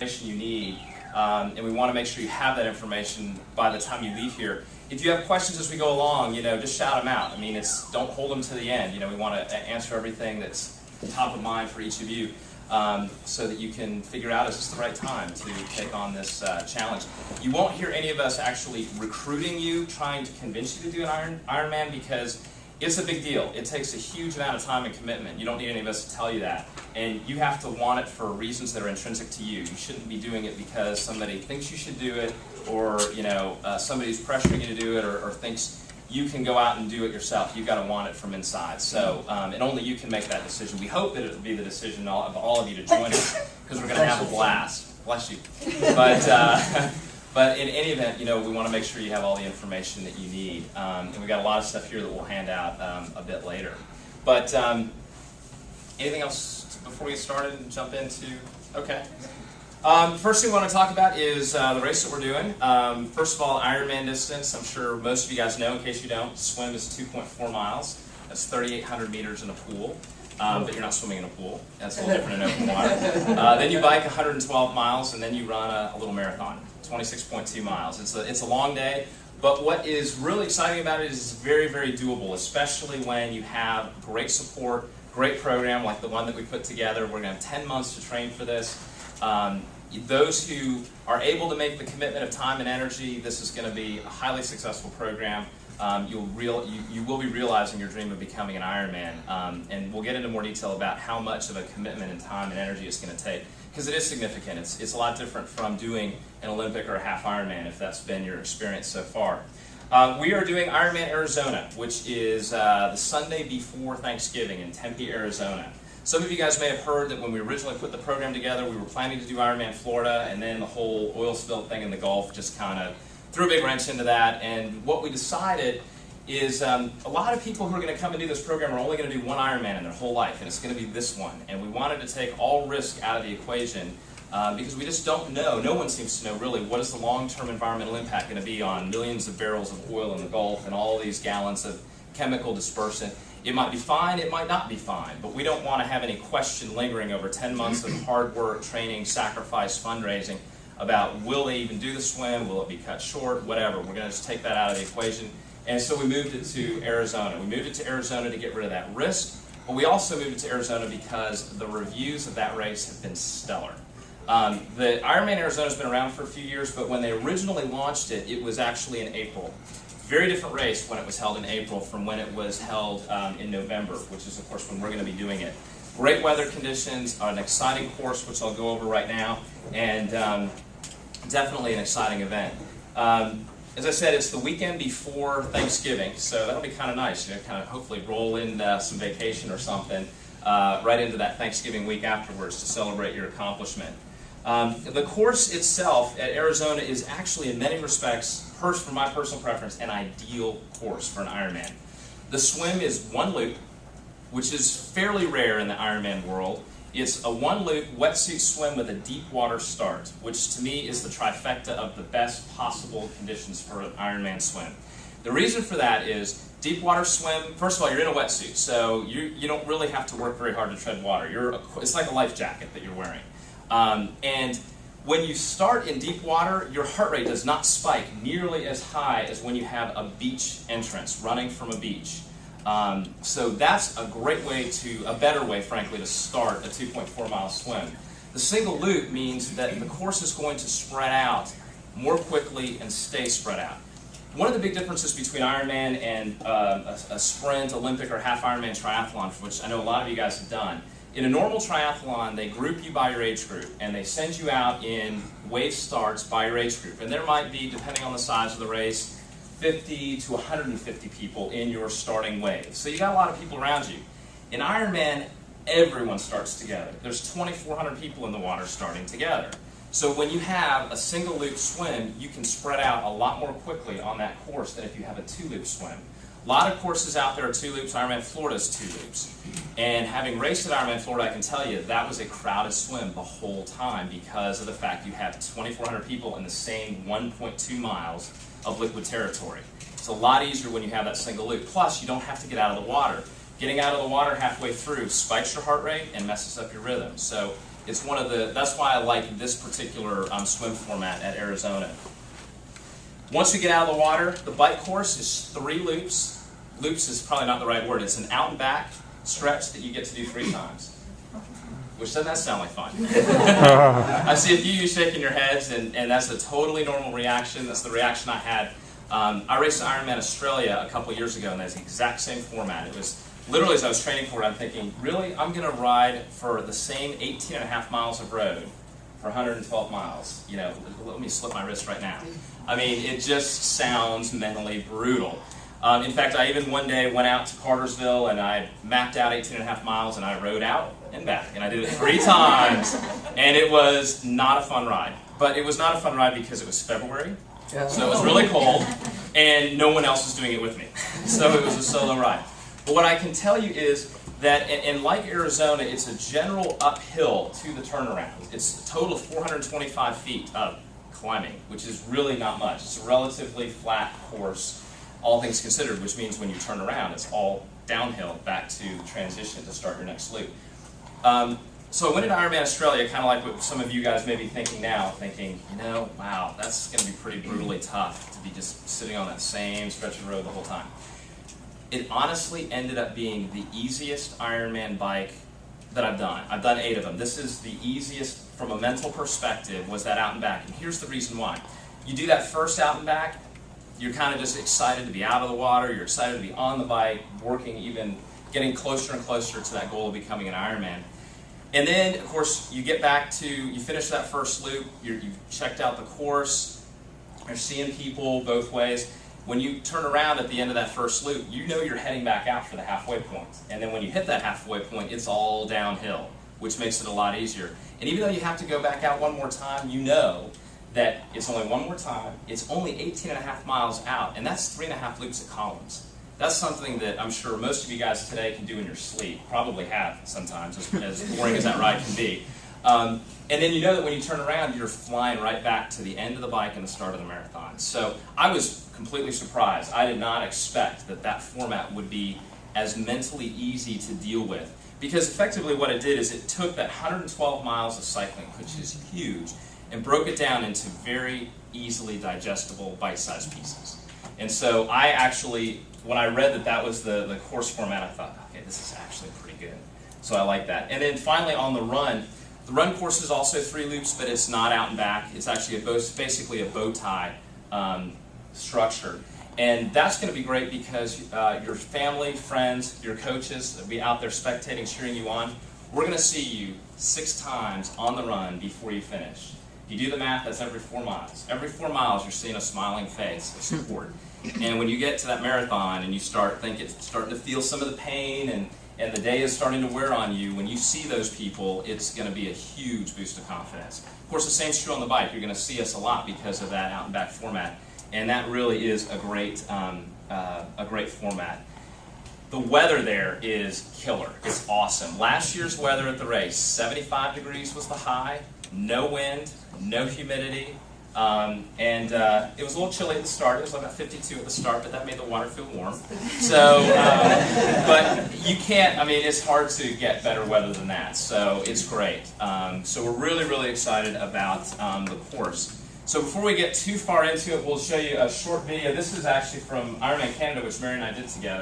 information you need, and we want to make sure you have that information by the time you leave here. If you have questions as we go along, just shout them out. I mean, don't hold them to the end. We want to answer everything that's top of mind for each of you, so that you can figure out is this the right time to take on this challenge. You won't hear any of us actually recruiting you, trying to convince you to do an Ironman, because it's a big deal. It takes a huge amount of time and commitment. You don't need any of us to tell you that. And you have to want it for reasons that are intrinsic to you. You shouldn't be doing it because somebody thinks you should do it, or somebody's pressuring you to do it, or thinks you can go out and do it yourself. You've got to want it from inside. So, and only you can make that decision. We hope that it will be the decision of all of you to join us, because we're going to have a blast. Bless you. But in any event, we want to make sure you have all the information that you need. And we've got a lot of stuff here that we'll hand out a bit later. But anything else before we get started and jump into? Okay. First thing we want to talk about is the race that we're doing. First of all, Ironman distance. I'm sure most of you guys know. In case you don't, swim is 2.4 miles. That's 3,800 meters in a pool. But you're not swimming in a pool. That's a little different in open water. Then you bike 112 miles, and then you run a little marathon, 26.2 miles. It's a long day, but what is really exciting about it is it's very, very doable, especially when you have great support, great program like the one that we put together. We're going to have 10 months to train for this. Those who are able to make the commitment of time and energy, this is going to be a highly successful program. You will be realizing your dream of becoming an Ironman, and we'll get into more detail about how much of a commitment in time and energy it's going to take, because it is significant. It's a lot different from doing an Olympic or a half Ironman, if that's been your experience so far. We are doing Ironman Arizona, which is the Sunday before Thanksgiving in Tempe, Arizona. Some of you guys may have heard that when we originally put the program together, we were planning to do Ironman Florida, and then the whole oil spill thing in the Gulf just kind of threw a big wrench into that. And what we decided is a lot of people who are going to come and do this program are only going to do one Ironman in their whole life, and it's going to be this one. And we wanted to take all risk out of the equation, because we just don't know. No one seems to know really what is the long-term environmental impact going to be on millions of barrels of oil in the Gulf and all these gallons of chemical dispersant. It might be fine, it might not be fine, but we don't want to have any question lingering over 10 months of hard work, training, sacrifice, fundraising about will they even do the swim, will it be cut short, whatever. We're going to just take that out of the equation. And so we moved it to Arizona. We moved it to Arizona to get rid of that risk, but we also moved it to Arizona because the reviews of that race have been stellar. The Ironman Arizona has been around for a few years, but when they originally launched it, it was actually in April. Very different race when it was held in April from when it was held in November, which is, of course, when we're going to be doing it. Great weather conditions, an exciting course, which I'll go over right now, and definitely an exciting event. As I said, it's the weekend before Thanksgiving, so that'll be kind of nice. Kind of hopefully roll in some vacation or something right into that Thanksgiving week afterwards to celebrate your accomplishment. The course itself at Arizona is actually, in many respects, from my personal preference, an ideal course for an Ironman. The swim is one loop, which is fairly rare in the Ironman world. It's a one-loop wetsuit swim with a deep water start, which to me is the trifecta of the best possible conditions for an Ironman swim. The reason for that is deep water swim, first of all, you're in a wetsuit, so you don't really have to work very hard to tread water. It's like a life jacket that you're wearing. And when you start in deep water, your heart rate does not spike nearly as high as when you have a beach entrance, running from a beach. So that's a better way, frankly, to start a 2.4 mile swim. The single loop means that the course is going to spread out more quickly and stay spread out. One of the big differences between Ironman and a sprint, Olympic, or half Ironman triathlon, which I know a lot of you guys have done, in a normal triathlon, they group you by your age group, and they send you out in wave starts by your age group. And there might be, depending on the size of the race, 50 to 150 people in your starting wave. So you got a lot of people around you. In Ironman, everyone starts together. There's 2,400 people in the water starting together. So when you have a single loop swim, you can spread out a lot more quickly on that course than if you have a two-loop swim. A lot of courses out there are two loops. Ironman Florida is two loops. And having raced at Ironman Florida, I can tell you that was a crowded swim the whole time because of the fact you have 2,400 people in the same 1.2 miles of liquid territory. It's a lot easier when you have that single loop. Plus, you don't have to get out of the water. Getting out of the water halfway through spikes your heart rate and messes up your rhythm. So It's one of the, that's why I like this particular swim format at Arizona. Once we get out of the water, the bike course is 3 loops. Loops is probably not the right word. It's an out and back stretch that you get to do 3 times. Which doesn't that sound like fun? I see a few of you shaking your heads, and that's a totally normal reaction. That's the reaction I had. I raced Ironman Australia a couple years ago, and that's the exact same format. It was literally, as I was training for it, I'm thinking, really, I'm going to ride for the same 18.5 miles of road for 112 miles. You know, let me slip my wrist right now. I mean, it just sounds mentally brutal. In fact, I even one day went out to Cartersville and I mapped out 18.5 miles and I rode out and back. And I did it 3 times. And it was not a fun ride. But it was not a fun ride because it was February. So it was really cold. And no one else was doing it with me. So it was a solo ride. But what I can tell you is that, and like Arizona, it's a general uphill to the turnaround. It's a total of 425 feet of climbing, which is really not much. It's a relatively flat course, all things considered, which means when you turn around, it's all downhill back to transition to start your next loop. So I went into Ironman Australia, kind of like what some of you guys may be thinking now, thinking, you know, wow, that's going to be pretty brutally tough to be just sitting on that same stretch of road the whole time. It honestly ended up being the easiest Ironman bike that I've done. I've done 8 of them. This is the easiest from a mental perspective, was that out and back. And here's the reason why. You do that first out and back, you're kind of just excited to be out of the water, you're excited to be on the bike, working, even getting closer and closer to that goal of becoming an Ironman. And then, of course, you get back to, you finish that first loop, you've checked out the course, you're seeing people both ways. When you turn around at the end of that first loop, you know you're heading back out for the halfway point. And then when you hit that halfway point, it's all downhill, which makes it a lot easier. And even though you have to go back out one more time, you know that it's only one more time, it's only 18.5 miles out, and that's 3.5 loops at Collins. That's something that I'm sure most of you guys today can do in your sleep, probably have sometimes, as boring as that ride can be. And then you know that when you turn around, you're flying right back to the end of the bike and the start of the marathon. So I was completely surprised. I did not expect that that format would be as mentally easy to deal with. Because effectively what it did is it took that 112 miles of cycling, which is huge, and broke it down into very easily digestible bite-sized pieces. And so I actually, when I read that that was the course format, I thought, okay, this is actually pretty good. So I like that. And then finally on the run course is also 3 loops, but it's not out and back. It's actually basically a bow tie structure. And that's going to be great because your family, friends, your coaches will be out there spectating, cheering you on. We're going to see you 6 times on the run before you finish. If you do the math, that's every 4 miles. Every 4 miles, you're seeing a smiling face of support. And when you get to that marathon and you start starting to feel some of the pain and the day is starting to wear on you, when you see those people, it's going to be a huge boost of confidence. Of course, the same's true on the bike. You're going to see us a lot because of that out and back format. And that really is a great format. The weather there is killer. It's awesome. Last year's weather at the race, 75 degrees was the high, no wind, no humidity, and it was a little chilly at the start. It was like about 52 at the start, but that made the water feel warm. So, but you can't, I mean, it's hard to get better weather than that. So it's great. So we're really, really excited about the course. So before we get too far into it, we'll show you a short video. This is actually from Ironman Canada, which Mary and I did together.